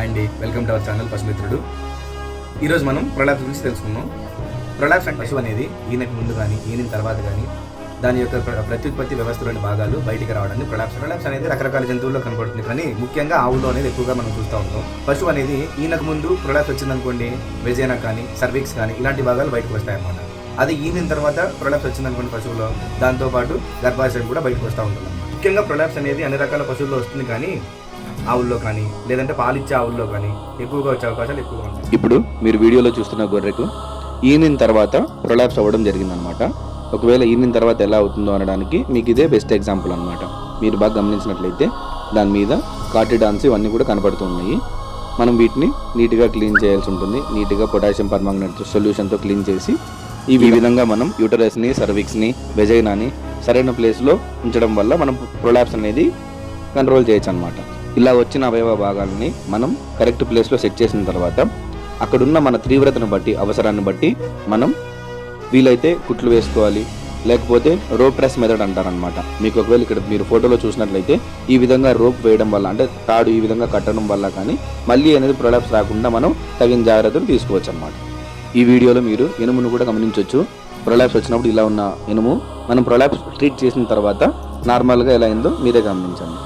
And welcome to our channel Pasumitrudu. ఈరోజు మనం prolapse గురించి తెలుసుకున్నాం. ప్రొలాప్స్ అంటే పశువు అనేది ఈనకి ముందు కానీ ఈనిన తర్వాత కానీ దాని యొక్క ప్రత్యుత్పత్తి వ్యవస్థలోని భాగాలు బయటికి రావడాన్ని ప్రొలాప్స్ అనేది రకరకాల జంతువుల్లో కనపడుతుంది, కానీ ముఖ్యంగా ఆవుల్లో అనేది ఎక్కువగా మనం చూస్తూ ఉంటాం. పశువు అనేది ఈనకు ముందు ప్రొలాప్స్ వచ్చిందనుకోండి, వెజైనా కానీ సర్విక్స్ కానీ ఇలాంటి భాగాలు బయటకు వస్తాయన్నమాట. అది ఈనిన తర్వాత ప్రొలాప్స్ వచ్చిందనుకోండి పశువులో, దాంతోపాటు గర్భాశయం కూడా బయటకు వస్తూ ఉంటుంది. ముఖ్యంగా ప్రొలాప్స్ అనేది అన్ని రకాల పశువుల్లో వస్తుంది, కానీ ఆవుల్లో కానీ లేదంటే పాలిచ్చే ఆవుల్లో కానీ ఎక్కువగా వచ్చే అవకాశాలు ఎక్కువగా ఉంటాయి. ఇప్పుడు మీరు వీడియోలో చూస్తున్న గొర్రెకు ఈనిన తర్వాత ప్రొలాప్స్ అవ్వడం జరిగిందనమాట. ఒకవేళ ఈనిన తర్వాత ఎలా అవుతుందో అనడానికి మీకు ఇదే బెస్ట్ ఎగ్జాంపుల్ అనమాట. మీరు బాగా గమనించినట్లయితే దాని మీద కార్టిడాన్స్ ఇవన్నీ కూడా కనపడుతున్నాయి. మనం వీటిని నీట్గా క్లీన్ చేయాల్సి ఉంటుంది. నీట్గా పొటాషియం పర్మాంగనేట్ సొల్యూషన్తో క్లీన్ చేసి ఈ విధంగా మనం యూటరస్ని, సర్విక్స్ని, వెజైనాని సరైన ప్లేస్లో ఉంచడం వల్ల మనం ప్రొలాప్స్ అనేది కంట్రోల్ చేయొచ్చు అనమాట. ఇలా వచ్చిన అవయవ భాగాలని మనం కరెక్ట్ ప్లేస్లో సెట్ చేసిన తర్వాత అక్కడున్న మన తీవ్రతను బట్టి, అవసరాన్ని బట్టి మనం వీలైతే కుట్లు వేసుకోవాలి, లేకపోతే రోప్ ప్రెస్ మెథడ్ అంటారనమాట. మీకు ఒకవేళ ఇక్కడ మీరు ఫోటోలో చూసినట్లయితే ఈ విధంగా రోప్ వేయడం వల్ల, అంటే తాడు ఈ విధంగా కట్టడం వల్ల కానీ మళ్ళీ అనేది ప్రొలాప్స్ రాకుండా మనం తగిన జాగ్రత్తలు తీసుకోవచ్చు అనమాట. ఈ వీడియోలో మీరు ఎనుమును కూడా గమనించవచ్చు. ప్రొలాప్స్ వచ్చినప్పుడు ఇలా ఉన్న ఎనుము మనం ప్రొలాప్స్ ట్రీట్ చేసిన తర్వాత నార్మల్గా ఎలా అయిందో మీరే గమనించండి.